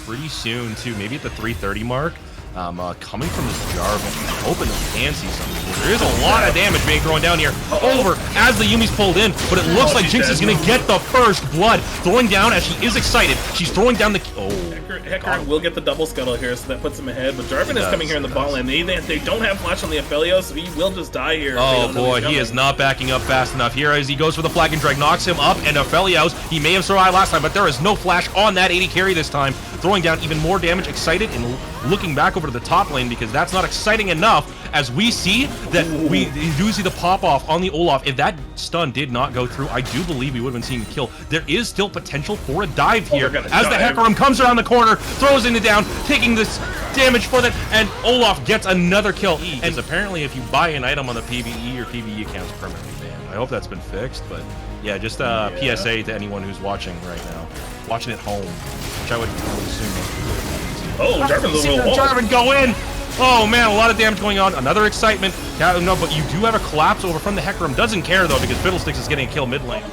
pretty soon, too. Maybe at the 330 mark. Coming from this Jarvan, hoping to can see something here. There is a lot of damage being thrown down here. Over as the Yumi's pulled in, but it looks like Jinx is going to get the first blood. Throwing down as she is excited. She's throwing down the... Hecker will get the double scuttle here, so that puts him ahead. But Jarvan is coming here in the bot lane. They don't have flash on the Aphelios, so he will just die here. Oh boy, he is not backing up fast enough here as he goes for the flag and drag, knocks him up, and Aphelios, he may have survived last time, but there is no flash on that 80 carry this time. Throwing down even more damage, excited, and looking back over to the top lane because that's not exciting enough as we see that we do see the pop-off on the Olaf. If that stun did not go through, I do believe we would have been seeing a kill. There is still potential for a dive here as the Hecarim comes around the corner, throws it down, taking this damage for that, and Olaf gets another kill. And apparently if you buy an item on the PvE or PvE account's permanently banned. I hope that's been fixed, but yeah, just PSA to anyone who's watching right now. Watching at home, which I would assume. Oh, Jarvan go in! Oh man, a lot of damage going on. Another excitement. No, but you do have a collapse over from the Hecarim. Doesn't care though because Fiddlesticks is getting a kill mid lane.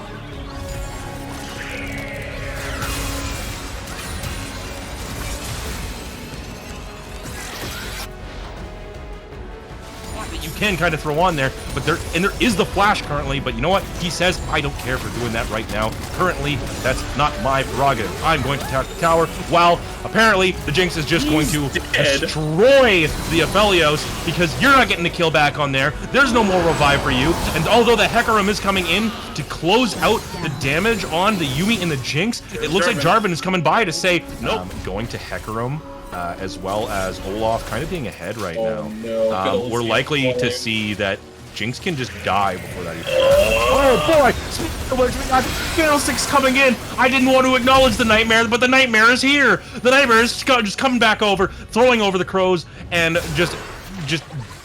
You can kind of throw on there, but there is the flash currently, but you know what? He says, I don't care for doing that right now. Currently, that's not my prerogative. I'm going to attack the tower, while apparently the Jinx is just going to destroy the Aphelios because you're not getting the kill back on there. There's no more revive for you, and although the Hecarim is coming in to close out the damage on the Yuumi and the Jinx, it looks like Jarvan is coming by to say, nope, going to Hecarim. As well as Olaf kind of being ahead right now. No. We're likely to see that Jinx can just die before that even happens. Oh boy! We got Fiddlesticks coming in. I didn't want to acknowledge the Nightmare, but the Nightmare is here. The Nightmare is just coming back over, throwing over the crows, and just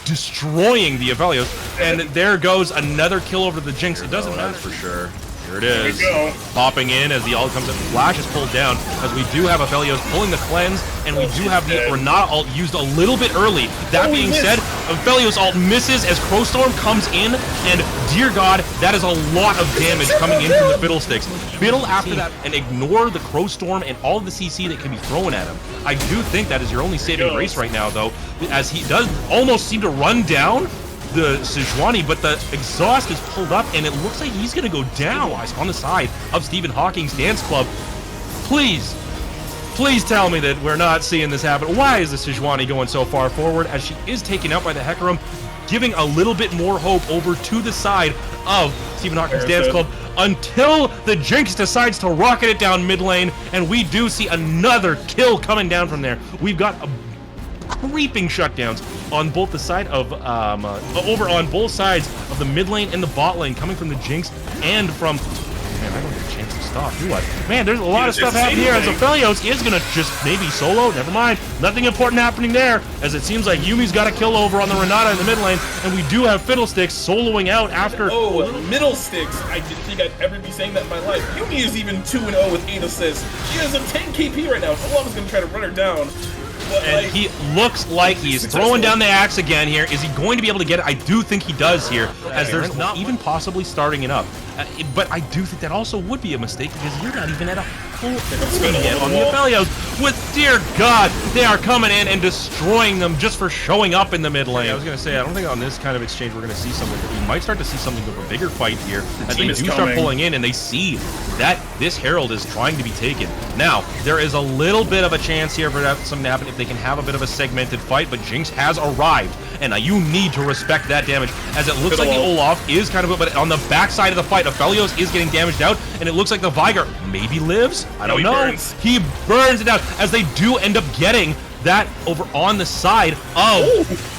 destroying the Aphelios. And there goes another kill over the Jinx. It doesn't matter for sure. Here it is, popping in as the ult comes in. Flash is pulled down as we do have Aphelios pulling the cleanse, and we do have the Renata ult used a little bit early. That being said, Aphelios ult misses as Crowstorm comes in, and dear God, that is a lot of damage coming in from the Fiddlesticks. Fiddle after that and ignore the Crowstorm and all of the CC that can be thrown at him. I do think that is your only saving grace right now, though, as he does almost seem to run down the Sejuani, but the exhaust is pulled up, and it looks like he's going to go down on the side of Stephen Hawking's dance club. Please tell me that we're not seeing this happen. Why is the Sejuani going so far forward as she is taken out by the Hecarim, giving a little bit more hope over to the side of Stephen Hawking's dance club until the Jinx decides to rocket it down mid lane, and we do see another kill coming down from there. We've got a creeping shutdowns on both the side of over on both sides of the mid lane and the bot lane, coming from the Jinx and from man, I don't get a chance to stop, do I? Man, there's a lot of stuff happening here as Aphelios is gonna just maybe solo. Never mind, nothing important happening there, as it seems like Yumi's got a kill over on the Renata in the mid lane, and we do have Fiddlesticks soloing out after. Oh, Middlesticks! I didn't think I'd ever be saying that in my life. Yumi is even 2-0 with 8 assists. She has a 10 KP right now. Olaf is gonna try to run her down. And he looks like he's throwing down the axe again here. Is he going to be able to get it? I do think he does here, as there's not even possibly starting it up. But I do think that also would be a mistake because you're not even at a full yet on the Aphelios. With dear God, they are coming in and destroying them just for showing up in the mid lane. I was going to say, I don't think on this kind of exchange we're going to see something. We might start to see something of a bigger fight here as they do start pulling in and they see that this Herald is trying to be taken. Now, there is a little bit of a chance here for something to happen if they can have a bit of a segmented fight, but Jinx has arrived, and you need to respect that damage, as it looks like the Olaf is kind of, but on the backside of the fight, Aphelios is getting damaged out, and it looks like the Viger maybe lives? I don't know. He burns it out, as they do end up getting that over on the side of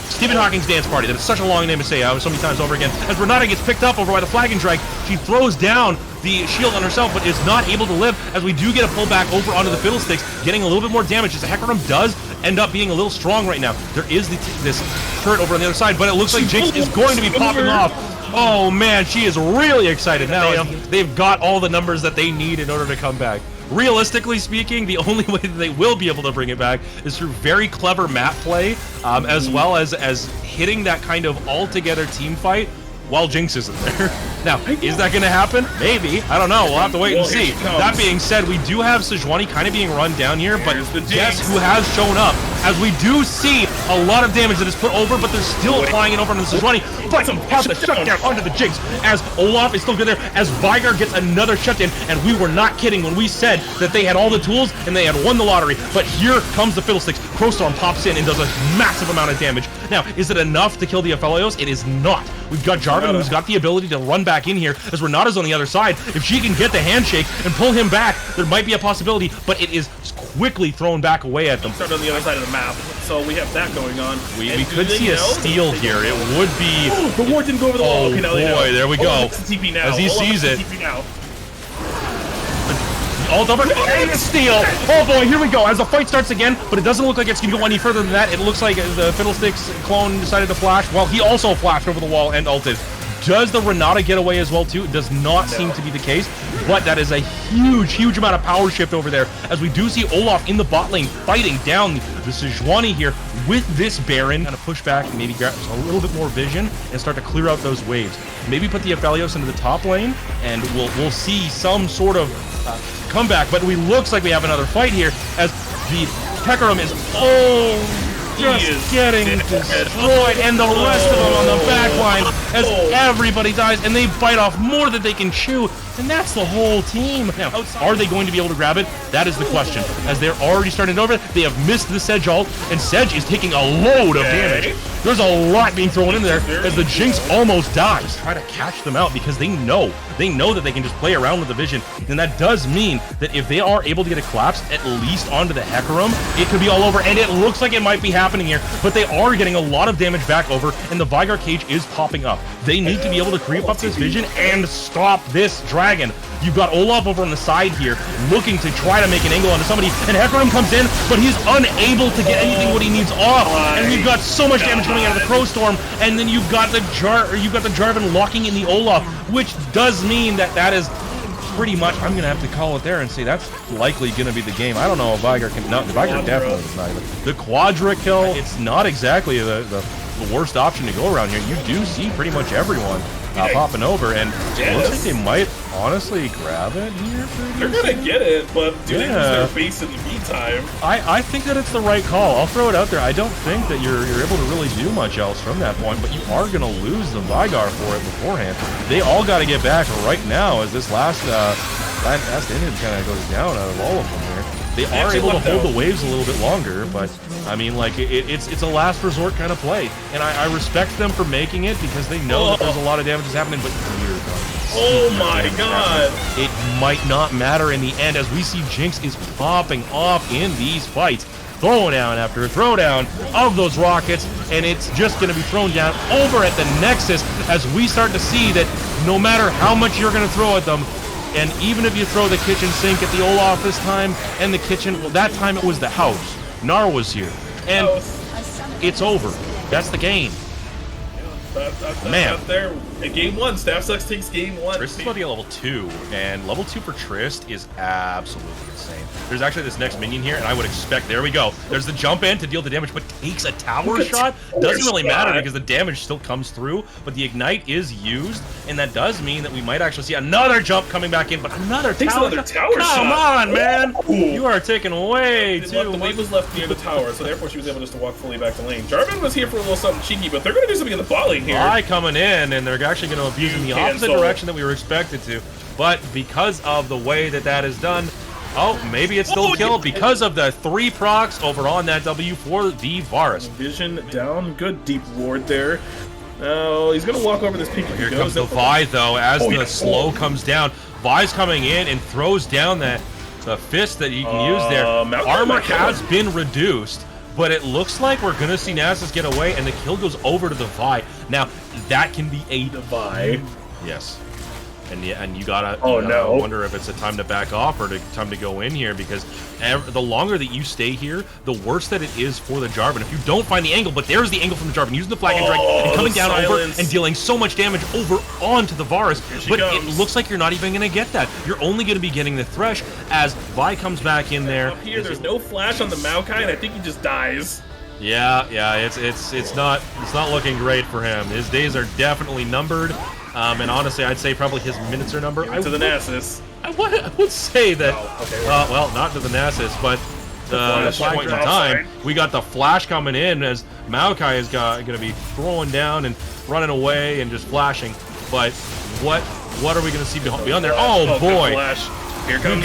Stephen Hawking's dance party. That is such a long name to say so many times over again. As Renata gets picked up over by the flag and drag, she throws down the shield on herself, but is not able to live, as we do get a pullback over onto the Fiddlesticks, getting a little bit more damage, as the Hecarim does end up being a little strong right now. There is this turret over on the other side, but it looks like Jinx is going to be popping off. Oh man, she is really excited now. They've got all the numbers that they need in order to come back. Realistically speaking, the only way that they will be able to bring it back is through very clever map play, as well as hitting that kind of all-together team fight while Jinx isn't there. Now, is that going to happen? Maybe. I don't know. We'll have to wait and see. That being said, we do have Sejuani kind of being run down here, but guess who has shown up? As we do see a lot of damage that is put over, but they're still applying it over on the Sejuani. But have the shutdown onto the Jinx, as Olaf is still good there, as Vigar gets another shutdown, and we were not kidding when we said that they had all the tools and they had won the lottery. But here comes the Fiddlesticks. Crowstorm pops in and does a massive amount of damage. Now, is it enough to kill the Aphelios? It is not. We've got Jarvan, who's got the ability to run back in here, as Renata's on the other side. If she can get the handshake and pull him back, there might be a possibility, but it is quickly thrown back away at them. Start on the other side of the map, so we have that going on. We could see a steal here. It would be... the ward didn't go over the wall. Okay, now boy, there we go. TP now. As he sees it. TP now. Ult over and steal. Oh boy, here we go. As the fight starts again, but it doesn't look like it's gonna go any further than that. It looks like the Fiddlesticks clone decided to flash. Well, he also flashed over the wall and ulted. Does the Renata get away as well too? It does not seem to be the case, but that is a huge amount of power shift over there, as we do see Olaf in the bot lane fighting down the Sejuani here with this Baron. Kind of push back, maybe grab a little bit more vision and start to clear out those waves. Maybe put the Aphelios into the top lane, and we'll see some sort of comeback. But we looks like we have another fight here, as the Hecarim is just getting destroyed, and the rest of them on the back line as everybody dies, and they bite off more than they can chew, and that's the whole team. Now, are they going to be able to grab it? That is the question, as they're already starting over. They have missed the Sedge ult, and Sedge is taking a load of damage. There's a lot being thrown in there as the Jinx almost dies. Try to catch them out because they know that they can just play around with the vision, and that does mean that if they are able to get a collapse at least onto the Hecarim, it could be all over, and it looks like it might be happening here, but they are getting a lot of damage back over, and the Vigar cage is popping up. They need to be able to creep up this vision and stop this dragon. You've got Olaf over on the side here, looking to try to make an angle onto somebody, and Hecarim comes in, but he's unable to get anything what he needs off, and we've got so much damage coming out of the Crowstorm, and then you've got the Jarvan locking in the Olaf, which does mean that is pretty much, I'm gonna have to call it there and say that's likely gonna be the game. I don't know if Vigar can. No, Vigar definitely is not even. The Quadra kill, it's not exactly the worst option to go around here. You do see pretty much everyone popping over, and it looks like they might honestly grab it here. They're gonna get it, but do they lose their face in the meantime? I think that it's the right call. I'll throw it out there. I don't think that you're able to really do much else from that point, but you are gonna lose the Vigar for it beforehand. They all got to get back right now, as this last inning kind of goes down out of all of them here. They are able to hold the waves a little bit longer, but I mean, like, it's a last resort kind of play, and I respect them for making it because they know that there's a lot of damage that's happening. But oh my god, it might not matter in the end, as we see Jinx is popping off in these fights. Throwdown after throwdown of those rockets, and it's just going to be thrown down over at the Nexus, as we start to see that no matter how much you're going to throw at them, and even if you throw the kitchen sink at the Olaf this time, and the kitchen, well, that time it was the house. Gnar was here, and it's over. That's the game. Man. There. Game 1, StaffSucks takes game 1. Trist is about to get level 2, and level 2 for Trist is absolutely insane. There's actually this next minion here, and I would expect, there we go. There's the jump in to deal the damage, but takes a tower shot. Doesn't really matter because the damage still comes through, but the ignite is used, and that does mean that we might actually see another jump coming back in, but another tower shot. Come on, man! You are taking way too much. The wave was left near the tower, so therefore she was able just to walk fully back to lane. Jarvan was here for a little something cheeky, but they're going to do something in the bot lane here. Vi coming in, and they're actually going to abuse in the opposite direction that we were expected to, but because of the way that is done, maybe it's still killed because of the 3 procs over on that W for the Varus. Vision down, good deep ward there. Oh, he's gonna walk over this peak. Here comes the Vi though, as the slow comes down. Vi's coming in and throws down the fist that you can use there. Armor has been reduced, but it looks like we're gonna see Nasus get away, and the kill goes over to the Vi. Now that can be a Vi. Yes. And you gotta no. wonder if it's a time to back off or time to go in here, because the longer that you stay here, the worse that it is for the Jarvan. If you don't find the angle, but there's the angle from the Jarvan, using the flag and drag and coming down over and dealing so much damage over onto the Varus, but it looks like you're not even gonna get that. You're only gonna be getting the Thresh as Vi comes back in there. Up here, there's no flash on the Maokai, and I think he just dies. Yeah, it's not looking great for him. His days are definitely numbered, and honestly, I'd say probably his minutes are numbered. To the Nasus. I would say that. Oh, okay, well, not to the Nasus, but at this point in time, we got the flash coming in as Maokai is going to be throwing down and running away and just flashing. But what are we going to see beyond there? Oh boy! Here comes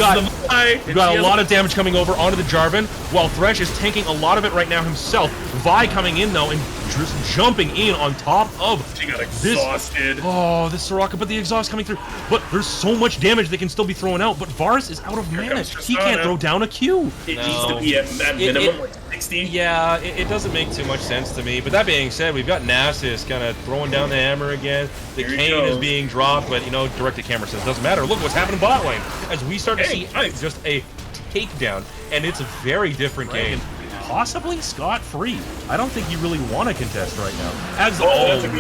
We've got a lot of damage coming over onto the Jarvan, while Thresh is tanking a lot of it right now himself. Vi coming in, though, and just jumping in on top of She got exhausted. This Soraka, but the exhaust coming through. But there's so much damage they can still be throwing out, but Varus is out of mana. He can't throw down a Q. It needs to be at minimum like 60. Yeah, it doesn't make too much sense to me. But that being said, we've got Nasus kind of throwing down the hammer again. The cane is being dropped, but, directed camera says, doesn't matter. Look what's happening bot lane. As we start to see just a takedown, and it's a very different game. Possibly scot-free. I don't think you really want to contest right now.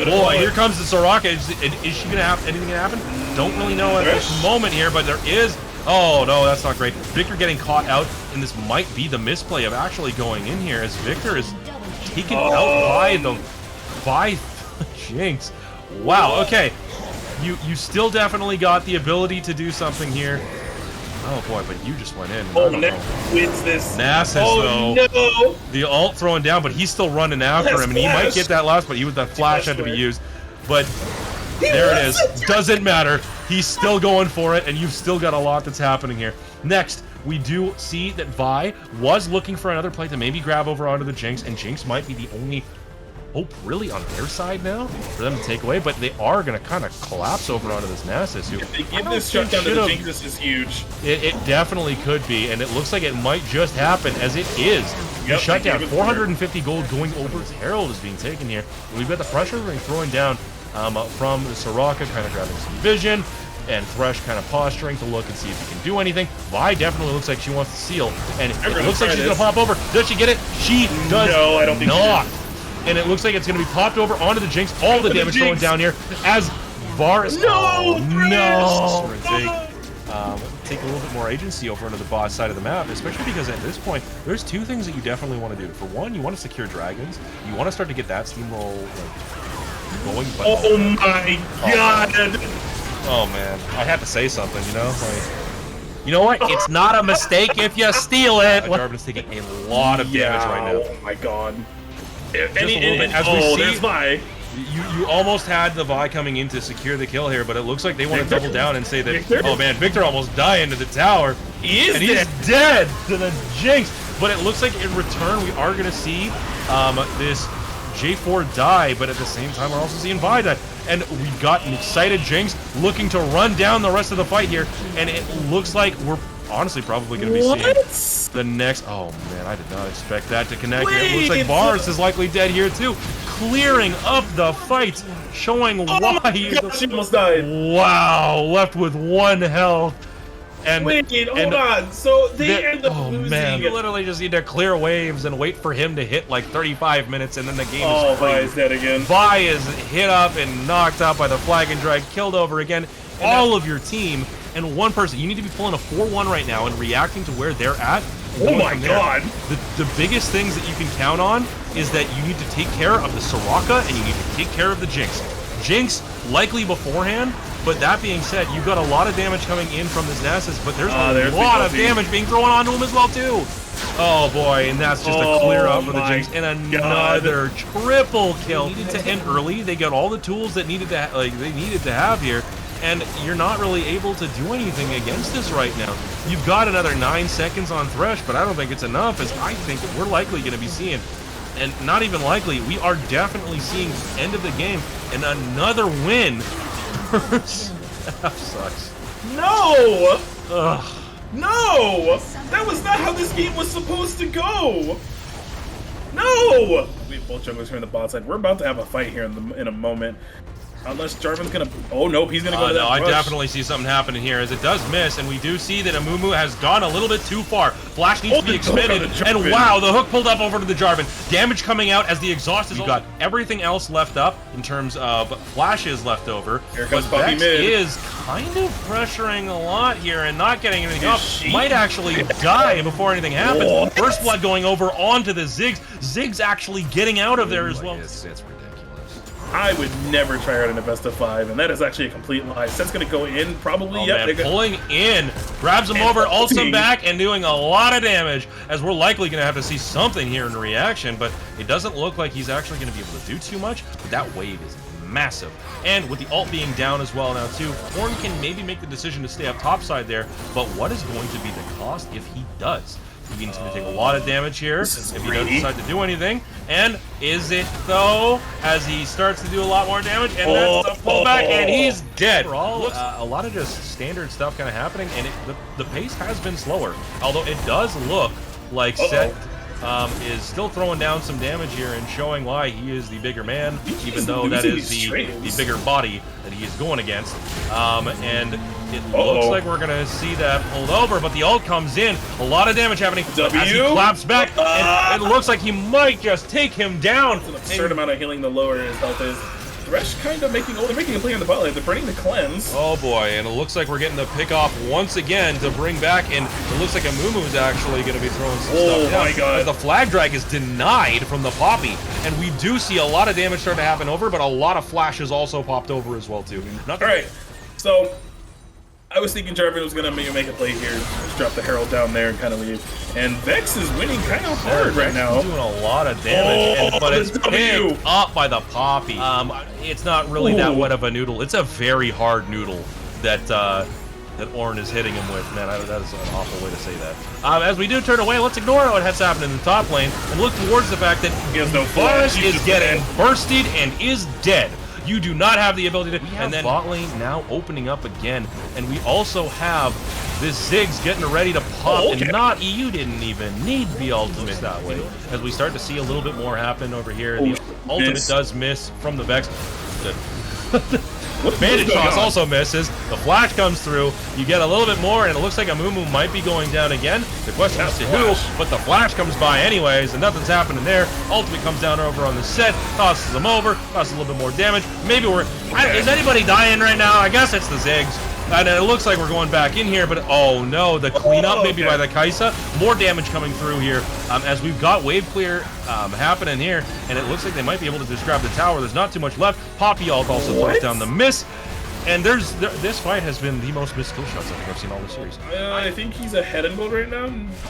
Boy, here comes the Soraka. Is she gonna have anything to happen? Don't really know at this moment here, but there is. Oh no, that's not great. Victor getting caught out, and this might be the misplay of actually going in here as Victor is taken out by Jinx. Wow. Okay, you still definitely got the ability to do something here. Oh boy, but you just went in. Wins this. Nasus, though. No. The ult throwing down, but he's still running after him, and he might get that last, but that flash had to be used. But there it is. Doesn't matter. He's still going for it, and you've still got a lot that's happening here. Next, we do see that Vi was looking for another play to maybe grab over onto the Jinx, and Jinx might be the only hope really on their side now for them to take away, but they are going to kind of collapse over onto this Nasus. If they give this shutdown to the Jinx, this is huge. It definitely could be, and it looks like it might just happen, as it is. The shutdown, 450 gold going over its Herald is being taken here. We've got the pressure ring throwing down from the Soraka, kind of grabbing some vision, and Thresh kind of posturing to look and see if he can do anything. Vi definitely looks like she wants to seal, and it looks like she's going to pop over. Does she get it? She does no, I don't think not. And it looks like it's going to be popped over onto the Jinx. All the damage going down here as Varus. No! Take a little bit more agency over into the boss side of the map, especially because at this point, there's two things that you definitely want to do. For one, you want to secure dragons. You want to start to get that steamroll going. But oh my god! Oh man, I had to say something, you know what? It's not a mistake if you steal it. Jarvan's taking a lot of damage right now. Oh my god. Just a little bit. As we see, there's Vi. You almost had the Vi coming in to secure the kill here, but it looks like they want to double down and say that, oh man, Victor almost dying to the tower. He's dead to the Jinx. But it looks like in return we are going to see this J4 die, but at the same time we're also seeing Vi die. And we've got an excited Jinx looking to run down the rest of the fight here, and it looks like we're honestly probably going to be seeing the next. Oh man, I did not expect that to connect. It looks like Varus is likely dead here too, clearing up the fight, showing why he almost died. Wow, left with 1 health. And hold on. So they end up losing. Man, you literally just need to clear waves and wait for him to hit like 35 minutes, and then the game is Vi is dead again. Vi is hit up and knocked out by the flag and drag, killed over again. All of your team and one person. You need to be pulling a 4-1 right now and reacting to where they're at. Oh my god. The biggest things that you can count on is that you need to take care of the Soraka and you need to take care of the Jinx. Jinx likely beforehand, but that being said, you've got a lot of damage coming in from this Nasus, but there's a lot of damage being thrown onto him as well too. Oh boy, and that's just a clear out for the Jinx, and another triple kill. Needed to end early. They got all the tools that needed to they needed to have here. And you're not really able to do anything against this right now. You've got another 9 seconds on Thresh, but I don't think it's enough, as I think we're likely going to be seeing, and not even likely, we are definitely seeing the end of the game, and another win. That sucks. No! Ugh. No! That was not how this game was supposed to go! No! We have both junglers here on the bot side. We're about to have a fight here in a moment. Unless Jarvan's gonna... Oh, nope, he's gonna go to that No, I rush. definitely see something happening here as it does miss, and we do see that Amumu has gone a little bit too far. Flash needs to be expended, and wow, the hook pulled up over to the Jarvan. Damage coming out as the exhaust is... We've got everything else left up in terms of flashes left over. Here comes but Poppy Vex mid. is kind of pressuring a lot here and not getting anything up. Might actually die before anything happens. What? First blood going over onto the Ziggs. Ziggs actually getting out of there as well. It's ridiculous. I would never try out in a best of 5, and that is actually a complete lie. Set's gonna go in, probably. Oh, Yep, man, pulling in, grabs him over, ults him back, and doing a lot of damage, as we're likely going to have to see something here in reaction, but it doesn't look like he's actually going to be able to do too much, but that wave is massive. And with the ult being down as well now too, Horn can maybe make the decision to stay up top side there, but what is going to be the cost if he does? He's going to take a lot of damage here if he doesn't decide to do anything. And is it, though, as he starts to do a lot more damage? And that's a pullback, and he's dead. Overall, a lot of just standard stuff kind of happening, and the pace has been slower. Although it does look like Set is still throwing down some damage here and showing why he is the bigger man, even though that is the bigger body that he is going against. And it looks like we're going to see that pulled over, but the ult comes in. A lot of damage happening as he claps back, and it looks like he might just take him down. It's an absurd amount of healing the lower his health is. Thresh kind of making a play on the bot lane. They're burning the cleanse. Oh boy, and it looks like we're getting the pick off once again to bring back, and it looks like Amumu's actually going to be throwing some stuff down. Oh my god. The flag drag is denied from the Poppy, and we do see a lot of damage start to happen over, but a lot of flashes also popped over as well too. Alright, so I was thinking Jarvan was going to make a play here, just drop the Herald down there and kind of leave. And Vex is winning kind of hard right now. Doing a lot of damage, but it's picked up by the Poppy. It's not really that wet of a noodle. It's a very hard noodle that that Ornn is hitting him with. Man, that is an awful way to say that. As we do turn away, let's ignore what has happened in the top lane and look towards the fact that he has no flash. Varus is getting bursted and is dead. You do not have the ability to... And then bot lane now opening up again. And we also have this Ziggs getting ready to pop. And you didn't even need the ultimate that way. As we start to see a little bit more happen over here. The ultimate does miss from the Vex. Bandage toss also misses. The flash comes through. You get a little bit more, and it looks like Amumu might be going down again. The question is to who, but the flash comes by anyways, and nothing's happening there. Ultimate comes down over on the Set, tosses them over, causes a little bit more damage. Maybe is anybody dying right now? I guess it's the Ziggs. And it looks like we're going back in here, but oh no, the cleanup maybe by the Kaisa. More damage coming through here as we've got wave clear happening here, and it looks like they might be able to just grab the tower. There's not too much left. Poppy ult also throws down the miss. And this fight has been the most missed kill shots I think I've seen all this series. I think he's ahead in gold right now.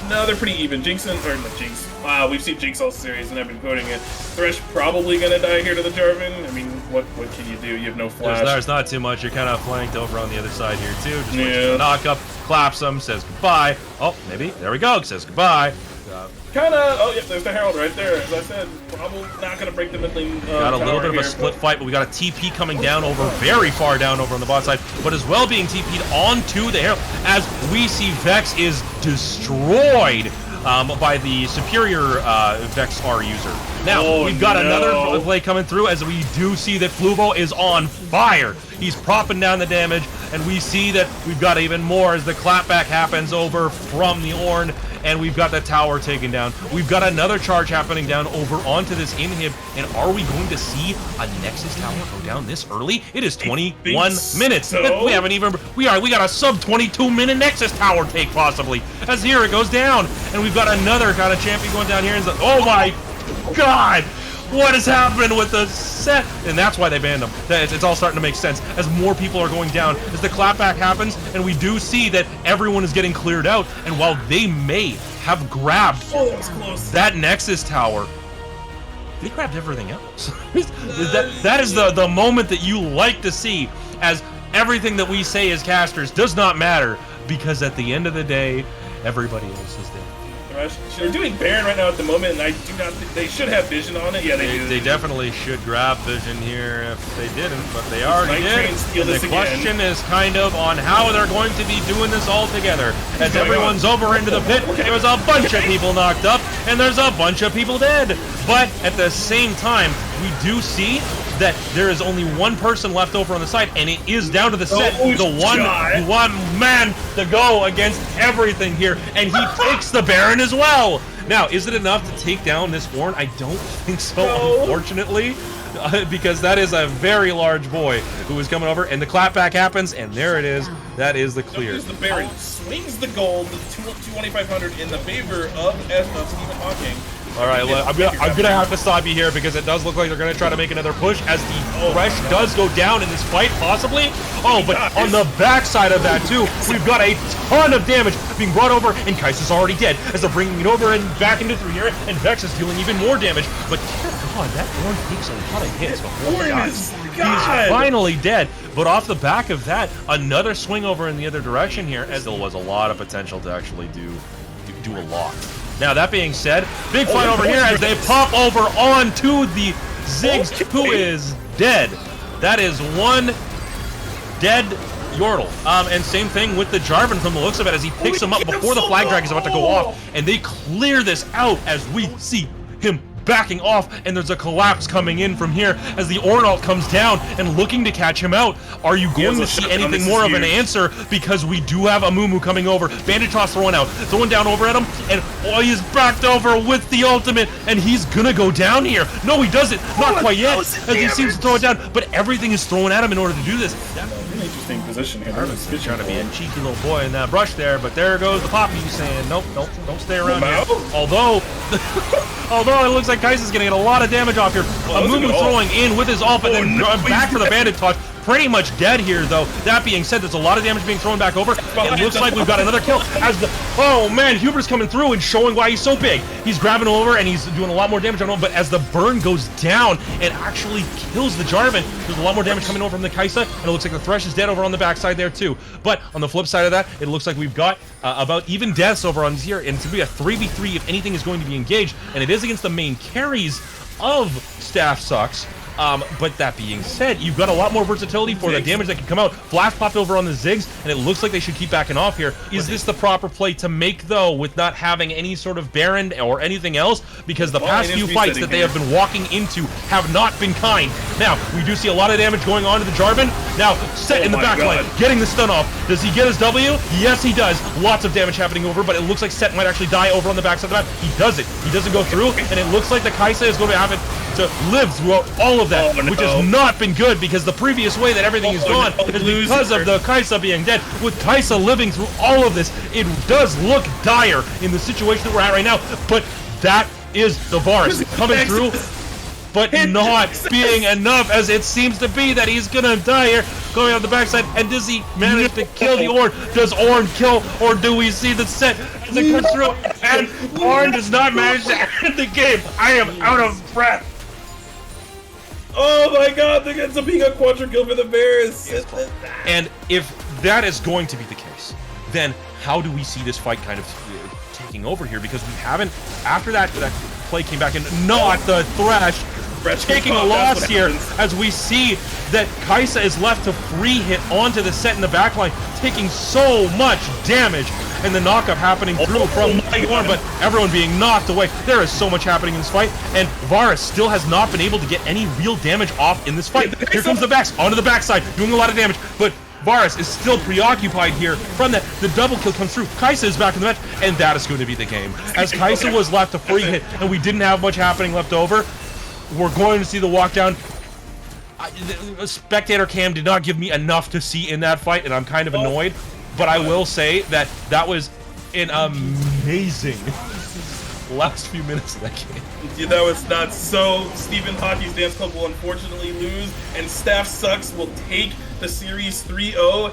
No, they're pretty even. Jinx and... Or not Jinx. Wow, we've seen Jinx all series and I've been quoting it. Thresh probably gonna die here to the Jarvan. I mean, what can you do? You have no flash. There's not too much. You're kind of flanked over on the other side here too. Just waits for the knock up, claps him, says goodbye. Oh, maybe. There we go. Says goodbye. Oh, yeah, there's the Herald right there. As I said, probably not going to break the mid lane. Got a little bit of a split fight, but we got a TP coming down over, very far down over on the bot side, but as well being TP'd onto the Herald, as we see Vex is destroyed by the superior Vex R user. Now, we've got another play coming through as we do see that Fluvo is on fire. He's propping down the damage, and we see that we've got even more as the clapback happens over from the Ornn, and we've got the tower taken down. We've got another charge happening down over onto this inhib, and are we going to see a Nexus tower go down this early? It is 21 minutes. So? We haven't even... We got a sub 22-minute Nexus tower take, possibly, as here it goes down. And we've got another kind of champion going down here, and oh my god! What has happened with the Set? And that's why they banned him. It's all starting to make sense as more people are going down. As the clapback happens, and we do see that everyone is getting cleared out, and while they may have grabbed that Nexus tower, they grabbed everything else. that is the moment that you like to see, as everything that we say as casters does not matter, because at the end of the day, everybody else is there. They're doing Baron right now at the moment, and I do not think they should have vision on it. Yeah, they do. They definitely should grab vision here if they didn't, but they already did. The question is kind of on how they're going to be doing this all together. as everyone's over into the pit. There was a bunch of people knocked up, and there's a bunch of people dead. But at the same time, we do see that there is only one person left over on the side, and it is down to the set, the one man to go against everything here, and he takes the Baron as well. Now, is it enough to take down this Warren? I don't think so, unfortunately, because that is a very large boy who is coming over, and the clapback happens, and there it is. That is the clear. The Baron swings the gold, 2,500 in the favor of Stephen Hawking. All right, I'm gonna have to stop you here because it does look like they're gonna try to make another push as the Thresh does go down in this fight, possibly. Oh, but on the backside of that too, we've got a ton of damage being brought over, and Kai'Sa's already dead as they're bringing it over and back into through here, and Vex is dealing even more damage. But dear God, that Warren takes a lot of hits before he dies. He's finally dead. But off the back of that, another swing over in the other direction here, as there was a lot of potential to actually do a lot. Now, that being said, big fight over here as they pop over onto the Ziggs, who is dead. That is one dead Yordle. And same thing with the Jarvan from the looks of it as he picks him up before the flag drag is about to go off. And they clear this out as we see him backing off, and there's a collapse coming in from here as the Ornalt comes down and looking to catch him out. Are you going to see anything more of an answer? Because we do have a Mumu coming over. Bandage toss throwing out, throwing down over at him, and he's backed over with the ultimate, and he's gonna go down here. No, he doesn't. Not quite yet, as he seems to throw it down, but everything is thrown at him in order to do this. Really interesting position here. He's trying to be a cheeky little boy in that brush there, but there goes the Poppy saying, nope, don't stay around here. Although it looks like Kai'Sa's gonna get a lot of damage off here. A Mumu throwing in with his ult, but then back for the bandit toss. Pretty much dead here, though. That being said, there's a lot of damage being thrown back over. It looks like we've got another kill as the... Oh, man, Huber's coming through and showing why he's so big. He's grabbing him over, and he's doing a lot more damage on him, but as the burn goes down, it actually kills the Jarvan. There's a lot more damage coming over from the Kai'Sa, and it looks like the Thresh is dead over on the backside there, too. But on the flip side of that, it looks like we've got about even deaths over on here, and it's going to be a 3v3 if anything is going to be engaged, and it is against the main carries of Staff Sucks. But that being said, you've got a lot more versatility for the damage that can come out. Flash popped over on the Ziggs, and it looks like they should keep backing off here. Is this the proper play to make, though, with not having any sort of Baron or anything else? Because the past few fights that they have been walking into have not been kind. Now, we do see a lot of damage going on to the Jarvan. Now, Set in the back line, getting the stun off. Does he get his W? Yes, he does. Lots of damage happening over, but it looks like Set might actually die over on the backside of the map. He doesn't. He doesn't go through, and it looks like the Kai'Sa is going to have it to live throughout all of that, which has not been good because the previous way that everything is gone is because of the Kai'Sa being dead. With Kai'Sa living through all of this, it does look dire in the situation that we're at right now, but that is the Varus coming through, but not being enough, as it seems to be that he's gonna die here, going on the backside. And does he manage to kill the Ornn? Does Ornn kill, or do we see the Set as it comes through, and Ornn does not manage to end the game? I am out of breath. Oh my God, there ends up being a quadra kill for the Bears. And if that is going to be the case, then how do we see this fight kind of taking over here? Because we haven't, after that play came back in, not the Thresh taking a loss here, as we see that Kai'Sa is left to free hit onto the Set in the backline, taking so much damage, and the knockup happening through from Ornn, but everyone being knocked away. There is so much happening in this fight, and Varus still has not been able to get any real damage off in this fight. Here comes the Vex onto the backside, doing a lot of damage, but Varus is still preoccupied here from that. The double kill comes through. Kai'Sa is back in the match, and that is going to be the game. As Kai'Sa was left to free hit, and we didn't have much happening left over, we're going to see the walk down. The spectator cam did not give me enough to see in that fight, and I'm kind of annoyed. But I will say that that was an amazing last few minutes of that game. Yeah, that was not so. Stephen Hockey's Dance Club will unfortunately lose, and Staff Sucks will take the series 3-0.